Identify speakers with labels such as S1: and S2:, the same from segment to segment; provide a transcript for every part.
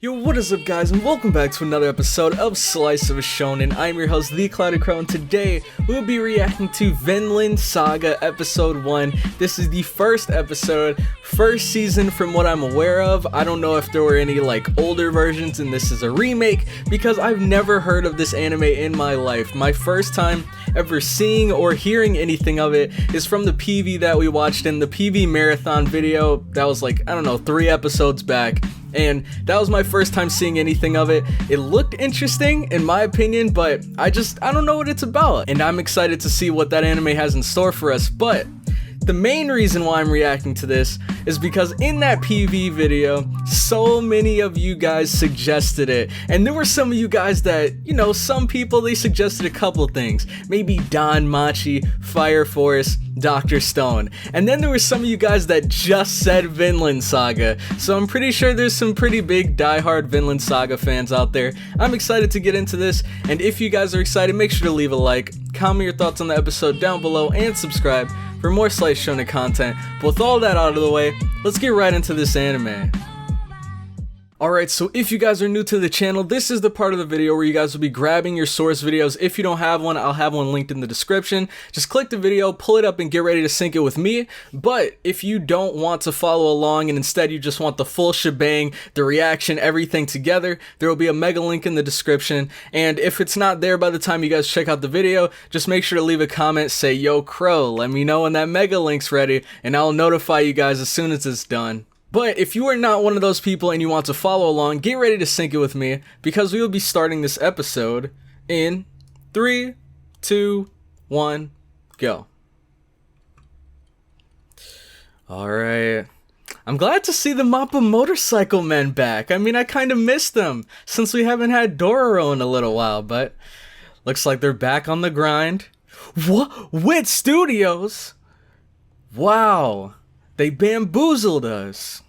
S1: Yo, what is up guys, and welcome back to another episode of Slice of a Shonen. I'm your host, The Clouded Crow, and today we'll be reacting to Vinland Saga Episode 1. This is the first episode, first season from what I'm aware of. I don't know if there were any older versions and this is a remake, because I've never heard of this anime in my life. My first time ever seeing or hearing anything of it is from the PV that we watched in the PV marathon video. That was 3 episodes back. And that was my first time seeing anything of it. It looked interesting in my opinion, but I don't know what it's about. And I'm excited to see what that anime has in store for us. But the main reason why I'm reacting to this is because in that PV video, so many of you guys suggested it. And there were some of you guys that, some people, they suggested a couple things. Maybe Don Machi, Fire Force, Dr. Stone. And then there were some of you guys that just said Vinland Saga. So I'm pretty sure there's some pretty big diehard Vinland Saga fans out there. I'm excited to get into this. And if you guys are excited, make sure to leave a like, comment your thoughts on the episode down below, and subscribe for more Slice Shonen content. But with all that out of the way, let's get right into this anime. Alright, so if you guys are new to the channel, this is the part of the video where you guys will be grabbing your source videos. If you don't have one, I'll have one linked in the description. Just click the video, pull it up, and get ready to sync it with me. But if you don't want to follow along and instead you just want the full shebang, the reaction, everything together, there will be a mega link in the description. And if it's not there by the time you guys check out the video, just make sure to leave a comment, say, "Yo, Crow, let me know when that mega link's ready, and I'll notify you guys as soon as it's done." But if you are not one of those people and you want to follow along, get ready to sync it with me, because we will be starting this episode in 3, 2, 1, go. Alright. I'm glad to see the Mappa Motorcycle Men back. I mean, I kind of missed them since we haven't had Dororo in a little while, but looks like they're back on the grind. What? Wit Studios? Wow. They bamboozled us.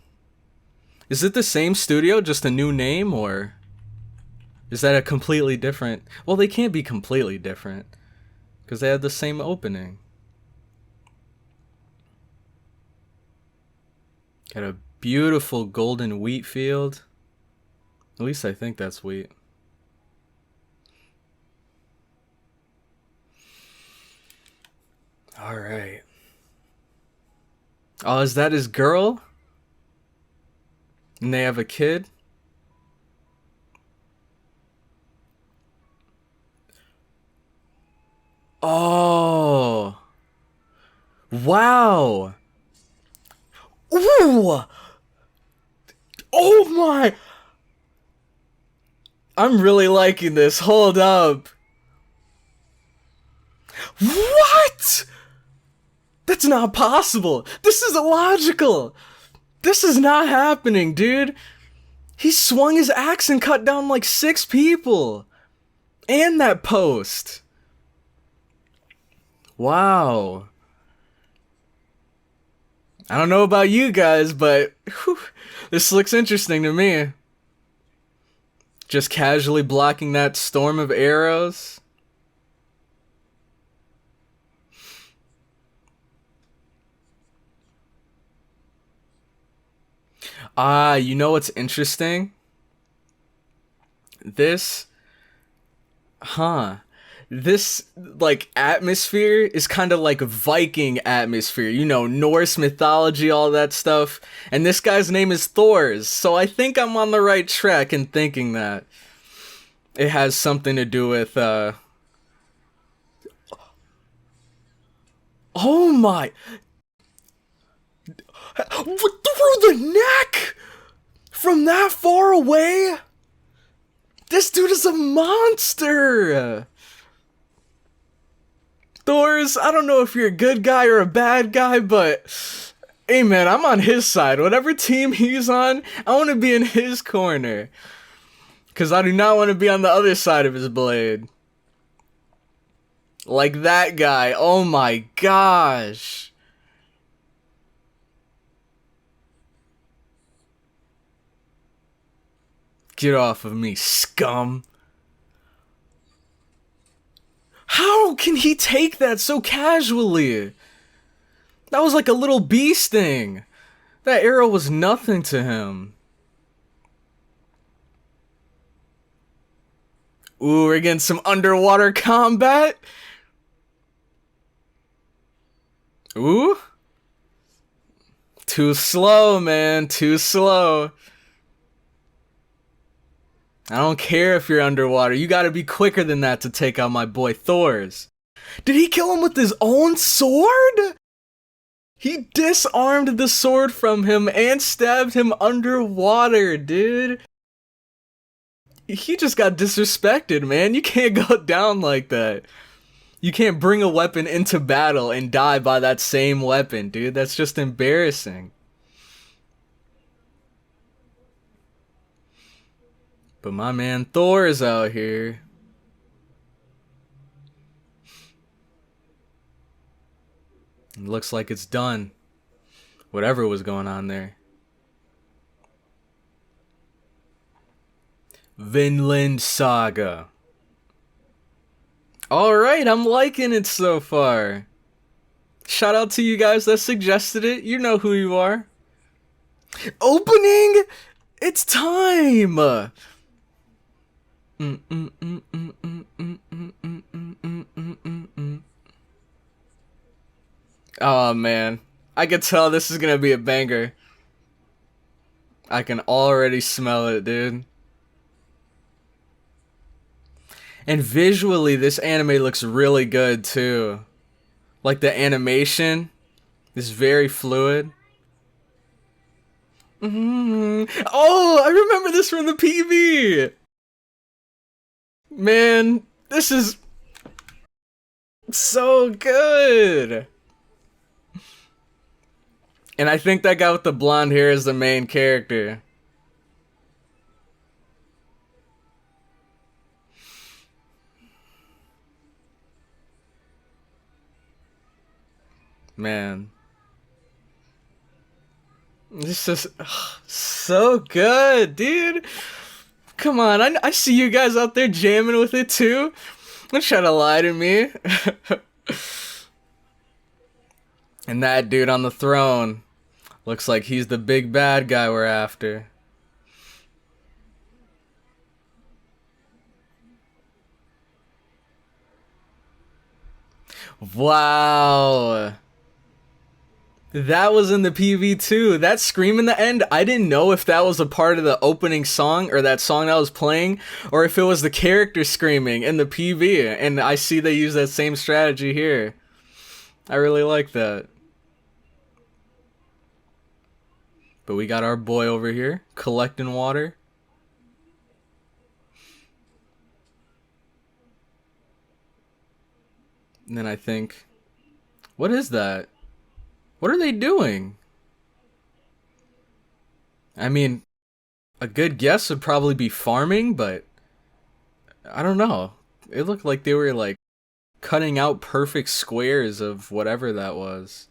S1: Is it the same studio, just a new name, or is that a completely different? Well, they can't be completely different because they had the same opening. Got a beautiful golden wheat field. At least I think that's wheat. All right. Oh, is that his girl? And they have a kid? Oh. Wow. Ooh. Oh my. I'm really liking this. Hold up. What? That's not possible. This is illogical. This is not happening, dude. He swung his axe and cut down 6 people. And that post. Wow. I don't know about you guys, but this looks interesting to me. Just casually blocking that storm of arrows. You know what's interesting? This atmosphere is kind of like Viking atmosphere, Norse mythology, all that stuff. And this guy's name is Thors, so I think I'm on the right track in thinking that it has something to do with, oh my... Through the neck? From that far away? This dude is a monster! Thors, I don't know if you're a good guy or a bad guy, but hey man, I'm on his side. Whatever team he's on, I want to be in his corner. Because I do not want to be on the other side of his blade. Like that guy. Oh my gosh. Get off of me, scum. How can he take that so casually? That was like a little bee sting. That arrow was nothing to him. Ooh, we're getting some underwater combat. Ooh. Too slow, man. Too slow. I don't care if you're underwater. You gotta be quicker than that to take out my boy Thors. Did he kill him with his own sword? He disarmed the sword from him and stabbed him underwater, dude. He just got disrespected, man. You can't go down like that. You can't bring a weapon into battle and die by that same weapon, dude. That's just embarrassing. But my man Thor is out here. It looks like it's done. Whatever was going on there. Vinland Saga. Alright, I'm liking it so far. Shout out to you guys that suggested it. You know who you are. Opening! It's time! Oh man, I can tell this is gonna be a banger. I can already smell it, dude. And visually, this anime looks really good too. Like the animation is very fluid. Oh, I remember this from the PV. Man, this is so good. And I think that guy with the blonde hair is the main character. Man. This is so good, dude. Come on, I see you guys out there jamming with it too. Don't try to lie to me. And that dude on the throne looks like he's the big bad guy we're after. Wow. That was in the PV too. That scream in the end, I didn't know if that was a part of the opening song or that song that was playing, or if it was the character screaming in the PV. And I see they use that same strategy here. I really like that. But we got our boy over here collecting water. And then I think, what is that? What are they doing? I mean, a good guess would probably be farming, but I don't know. It looked like they were like cutting out perfect squares of whatever that was.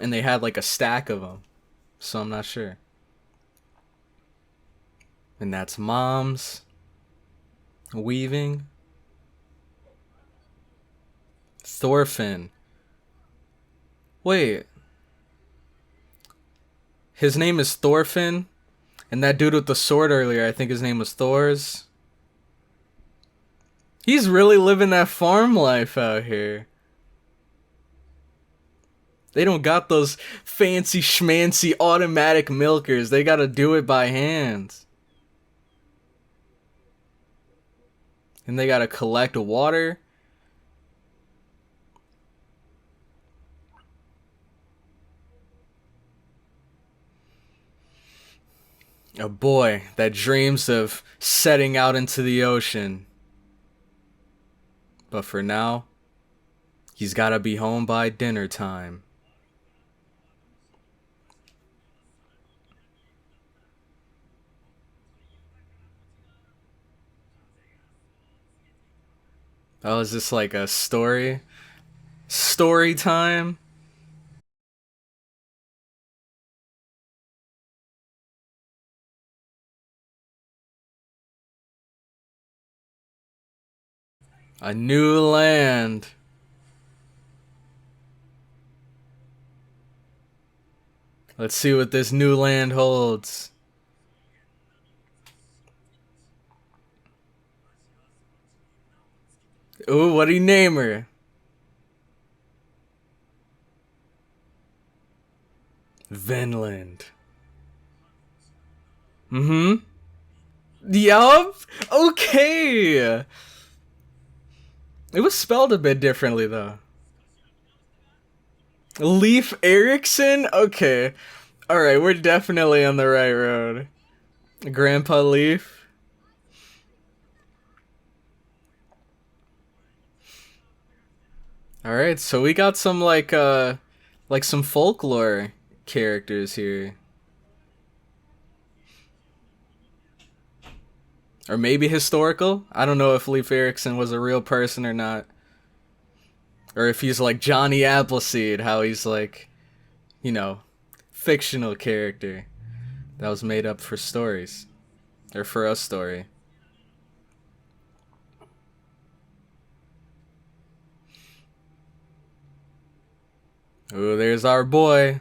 S1: And they had like a stack of them. So I'm not sure. And that's mom's weaving. Thorfinn. Wait. His name is Thorfinn? And that dude with the sword earlier, I think his name was Thors. He's really living that farm life out here. They don't got those fancy schmancy automatic milkers. They gotta do it by hand. And they gotta collect water. A boy that dreams of setting out into the ocean. But for now, he's gotta be home by dinner time. Oh, is this like a story? Story time? A new land. Let's see what this new land holds. Ooh, what do you name her? Vinland. Mm-hmm. Yup. Okay. It was spelled a bit differently though. Leif Erikson? Okay. Alright, we're definitely on the right road. Grandpa Leaf. Alright, so we got some like some folklore characters here. Or maybe historical? I don't know if Leif Erikson was a real person or not. Or if he's like Johnny Appleseed, how he's like, you know, fictional character that was made up for stories. Or for a story. Ooh, there's our boy.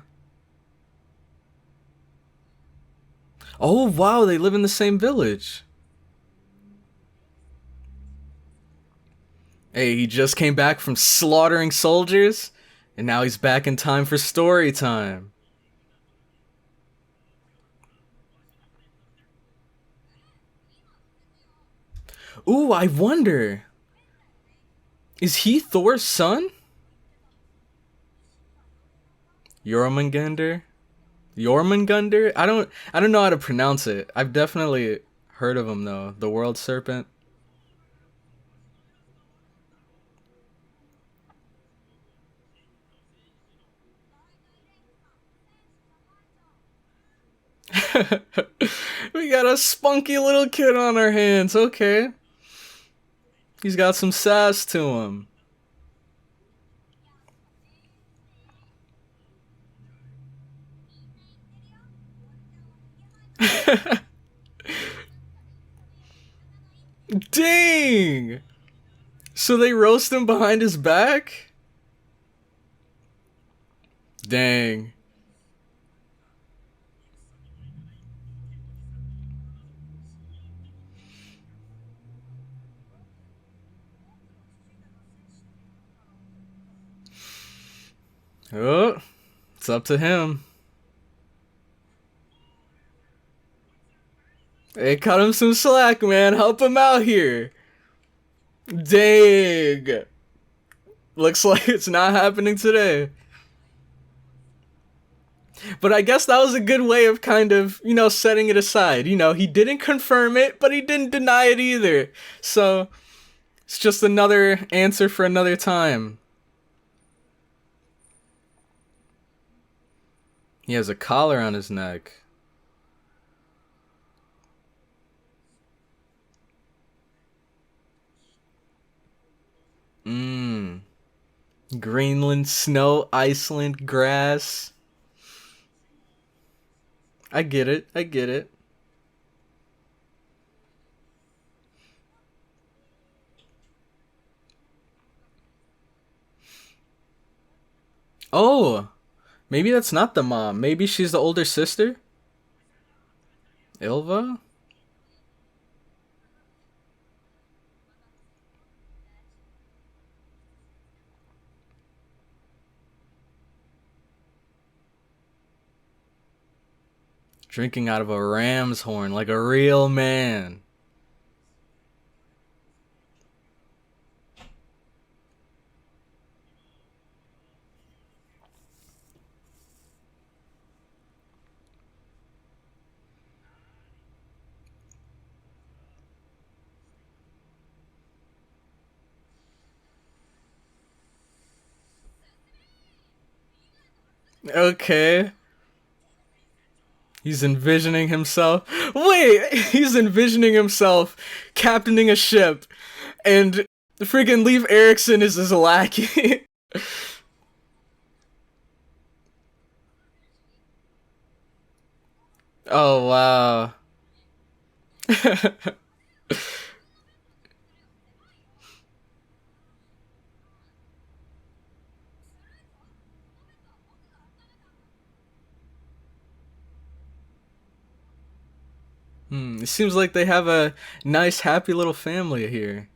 S1: Oh wow, they live in the same village. Hey, he just came back from slaughtering soldiers, and now he's back in time for story time. Ooh, I wonder. Is he Thor's son? Jormungandr? Jormungandr? I don't know how to pronounce it. I've definitely heard of him though. The world serpent. We got a spunky little kid on our hands. Okay. He's got some sass to him. Dang! So they roast him behind his back? Dang. Oh, it's up to him. Hey, cut him some slack, man. Help him out here. Dang. Looks like it's not happening today. But I guess that was a good way of kind of, setting it aside. He didn't confirm it, but he didn't deny it either. So it's just another answer for another time. He has a collar on his neck. Mmm. Greenland snow, Iceland grass. I get it. I get it. Oh, maybe that's not the mom. Maybe she's the older sister? Ilva? Drinking out of a ram's horn like a real man. Okay. He's envisioning himself. Wait, he's envisioning himself captaining a ship, and the freaking Leif Erikson is his lackey. Oh wow. It seems like they have a nice, happy little family here.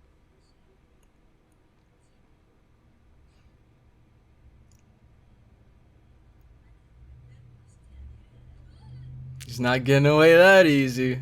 S1: He's not getting away that easy.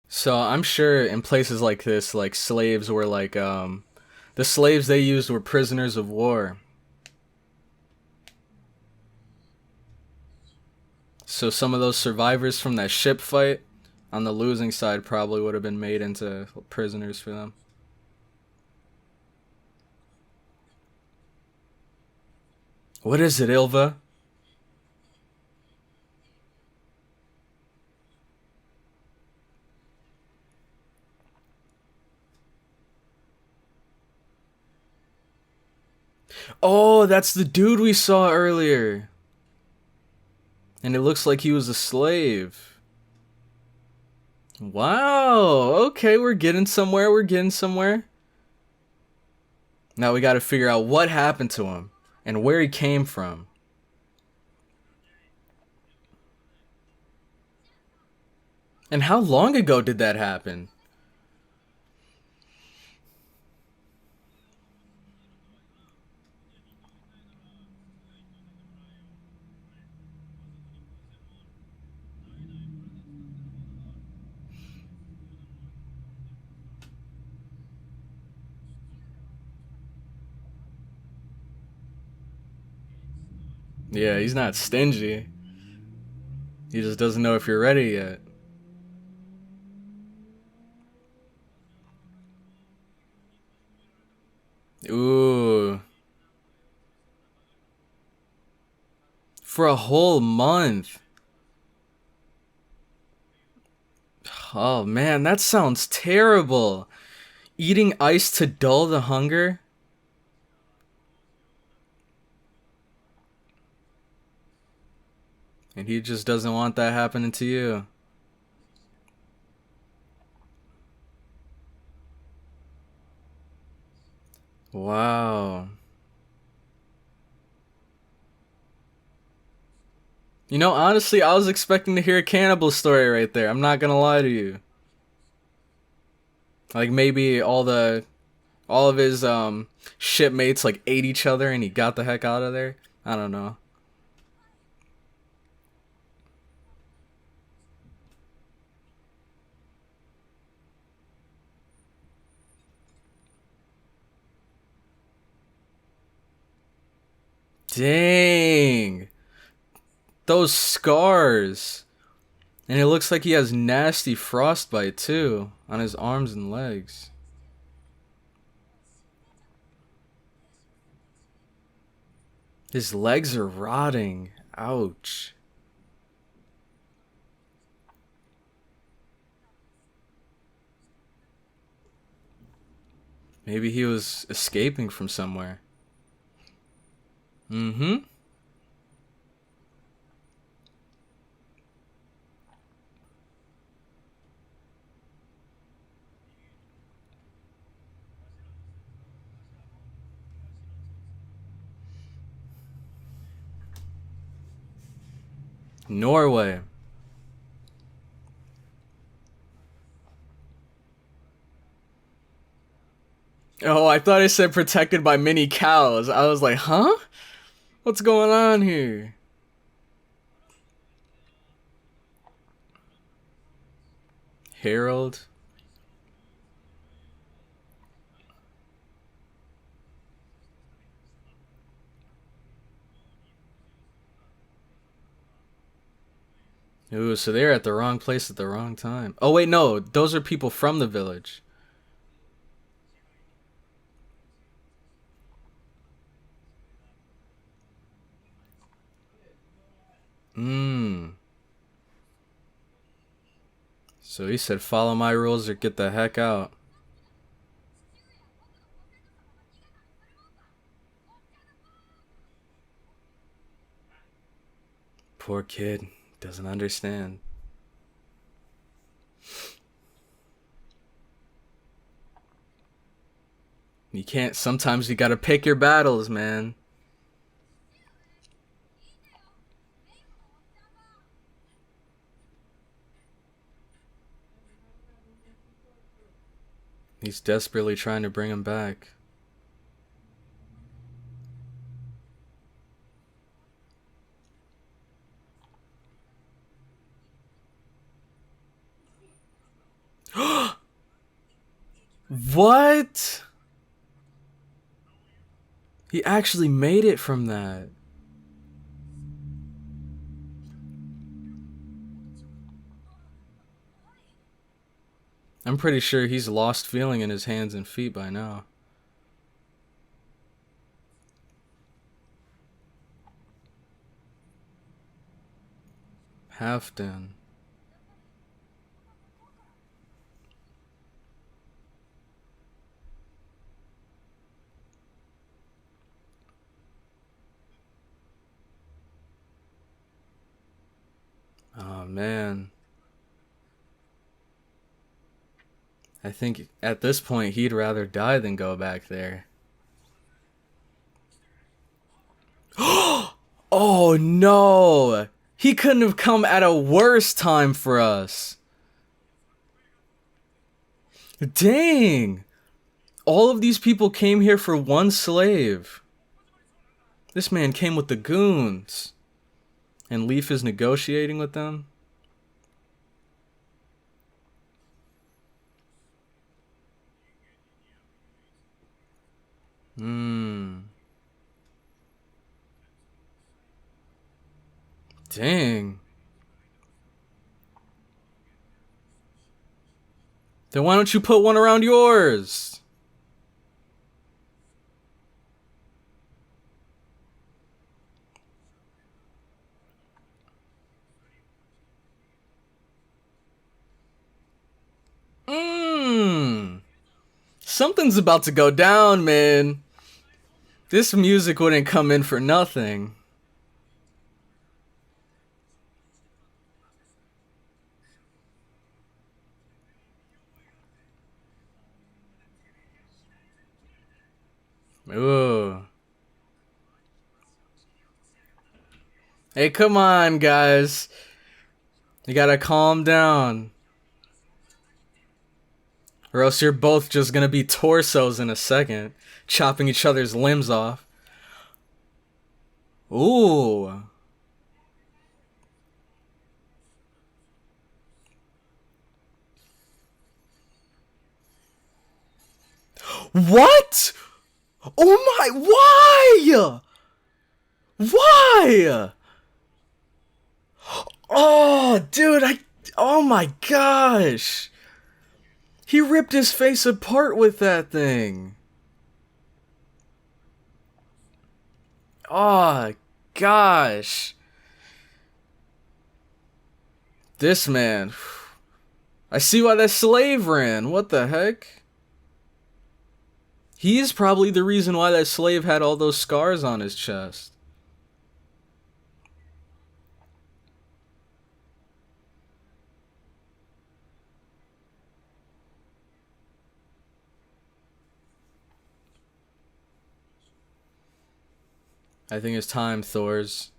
S1: So I'm sure in places like this, like slaves were like the slaves they used were prisoners of war. So some of those survivors from that ship fight on the losing side probably would have been made into prisoners for them. What is it, Ilva? Oh, that's the dude we saw earlier. And it looks like he was a slave. Wow. Okay, we're getting somewhere. We're getting somewhere. Now we got to figure out what happened to him and where he came from. And how long ago did that happen? Yeah, he's not stingy. He just doesn't know if you're ready yet. Ooh. For a whole month. Oh man, that sounds terrible. Eating ice to dull the hunger? And he just doesn't want that happening to you. Wow. You know, honestly, I was expecting to hear a cannibal story right there. I'm not gonna lie to you. Like maybe all of his shipmates like ate each other and he got the heck out of there. I don't know. Dang. Those scars. And it looks like he has nasty frostbite too on his arms and legs. His legs are rotting. Ouch. Maybe he was escaping from somewhere. Mm-hmm. Norway. Oh, I thought it said protected by many cows. I was like, huh? What's going on here? Harold. Ooh, so they're at the wrong place at the wrong time. Oh wait, no, those are people from the village. Mmm. So he said, follow my rules or get the heck out. Poor kid. Doesn't understand. You can't, sometimes you gotta pick your battles, man. He's desperately trying to bring him back. What? He actually made it from that. I'm pretty sure he's lost feeling in his hands and feet by now. Halfdan. Oh man. I think at this point he'd rather die than go back there. Oh no! He couldn't have come at a worse time for us. Dang! All of these people came here for one slave. This man came with the goons. And Leif is negotiating with them? Dang. Then why don't you put one around yours? Something's about to go down, man. This music wouldn't come in for nothing. Ooh. Hey, come on, guys. You gotta calm down. Or else you're both just gonna be torsos in a second, chopping each other's limbs off. Ooh. What? Oh my, why? Why? Oh, dude, oh my gosh. He ripped his face apart with that thing. Oh, gosh. This man. I see why that slave ran. What the heck? He's probably the reason why that slave had all those scars on his chest. I think it's time, Thors.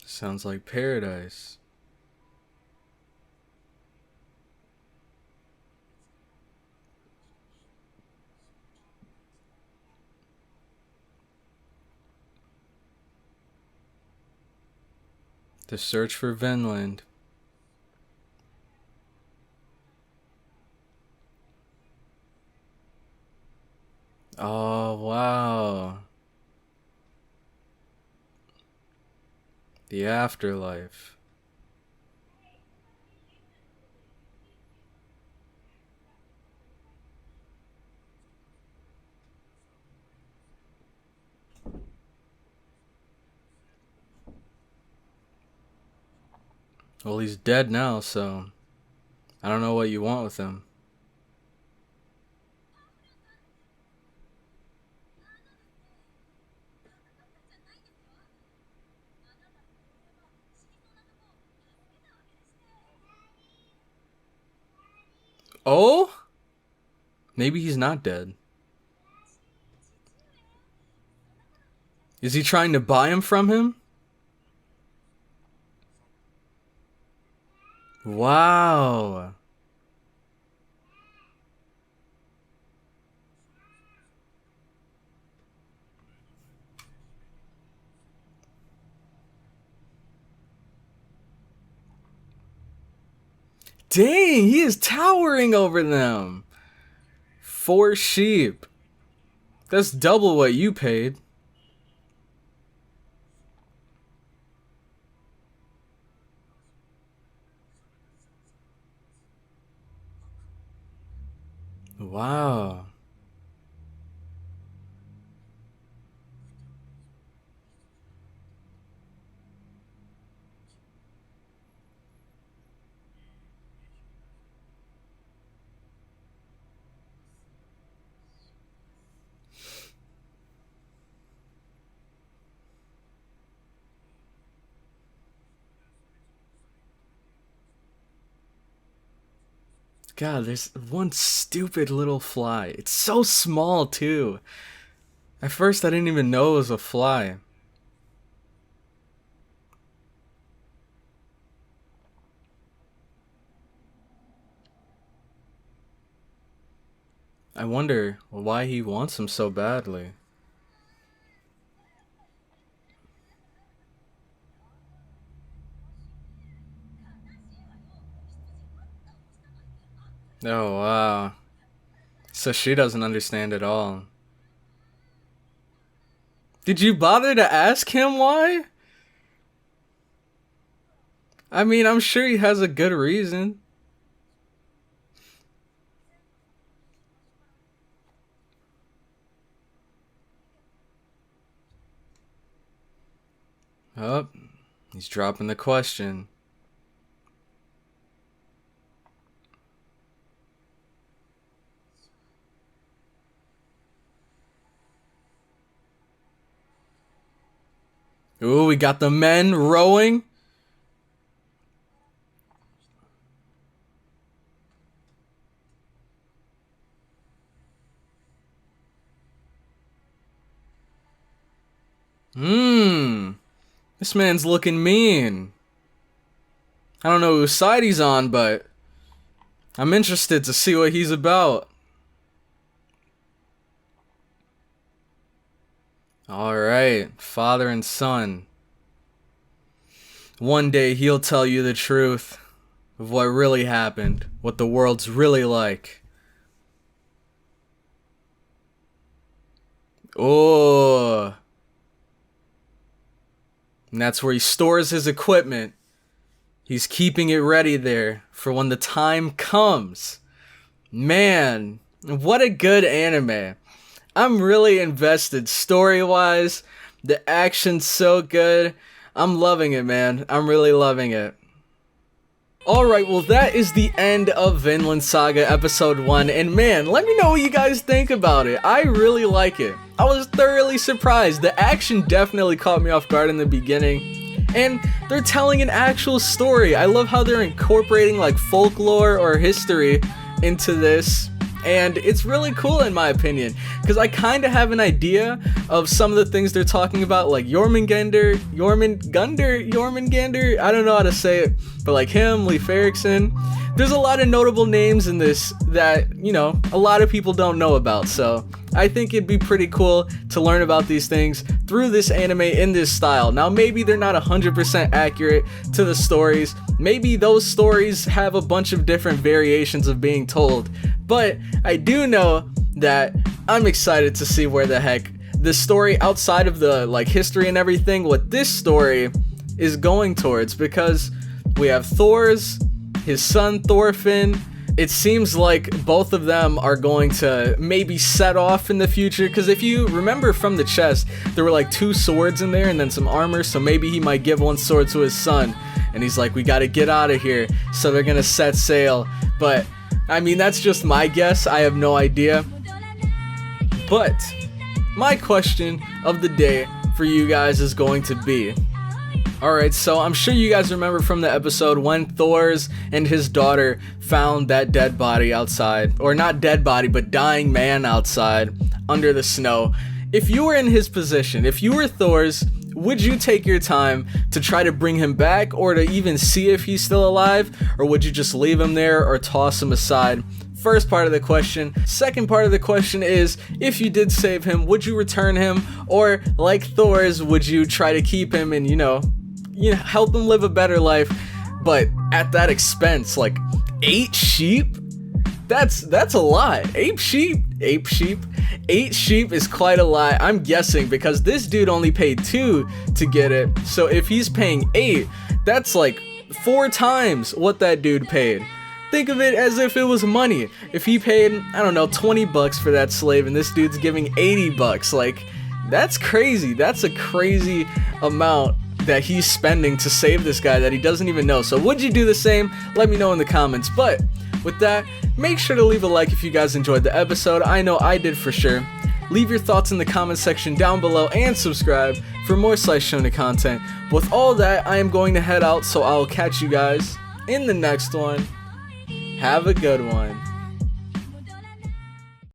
S1: Sounds like paradise. The search for Vinland. Oh, wow. The afterlife. Well, he's dead now, so I don't know what you want with him. Oh? Maybe he's not dead. Is he trying to buy him from him? Wow. Dang, he is towering over them. 4 sheep. That's double what you paid. Wow. God, there's one stupid little fly. It's so small, too. At first, I didn't even know it was a fly. I wonder why he wants him so badly. Oh, wow. So she doesn't understand at all. Did you bother to ask him why? I mean, I'm sure he has a good reason. Oh, he's dropping the question. Ooh, we got the men rowing. This man's looking mean. I don't know whose side he's on, but I'm interested to see what he's about. Alright, father and son. One day he'll tell you the truth of what really happened, what the world's really like. Oh. And that's where he stores his equipment. He's keeping it ready there for when the time comes. Man, what a good anime. I'm really invested story-wise. The action's so good. I'm loving it, man. I'm really loving it. Alright, well that is the end of Vinland Saga Episode 1, and man, let me know what you guys think about it. I really like it. I was thoroughly surprised. The action definitely caught me off guard in the beginning, and they're telling an actual story. I love how they're incorporating like folklore or history into this, and it's really cool in my opinion, because I kind of have an idea of some of the things they're talking about, like Jormungandr, I don't know how to say it, but like him, Leif Erikson. There's a lot of notable names in this that, you know, a lot of people don't know about, so I think it'd be pretty cool to learn about these things through this anime in this style. Now, maybe they're not 100% accurate to the stories. Maybe those stories have a bunch of different variations of being told. But I do know that I'm excited to see where the heck this story, outside of the like history and everything, what this story is going towards, because we have Thors, his son Thorfinn. It seems like both of them are going to maybe set off in the future, because if you remember from the chest, there were like 2 swords in there and then some armor, so maybe he might give one sword to his son, and he's like, we gotta get out of here, so they're gonna set sail. But I mean, that's just my guess, I have no idea. But my question of the day for you guys is going to be, alright, so I'm sure you guys remember from the episode when Thors and his daughter found that dead body outside, or not dead body, but dying man outside under the snow. If you were in his position, if you were Thors, would you take your time to try to bring him back, or to even see if he's still alive, or would you just leave him there or toss him aside? First part of the question. Second part of the question is, if you did save him, would you return him, or like Thors, would you try to keep him and help him live a better life, but at that expense? Like 8 sheep? That's a lot. 8 sheep is quite a lot. I'm guessing because this dude only paid 2 to get it. So if he's paying 8, that's like 4 times what that dude paid. Think of it as if it was money. If he paid, I don't know, 20 bucks for that slave and this dude's giving 80 bucks, like, that's crazy. That's a crazy amount that he's spending to save this guy that he doesn't even know. So would you do the same? Let me know in the comments. But with that, make sure to leave a like if you guys enjoyed the episode. I know I did for sure. Leave your thoughts in the comment section down below and subscribe for more Slice Shonen content. With all that, I am going to head out, so I'll catch you guys in the next one. Have a good one.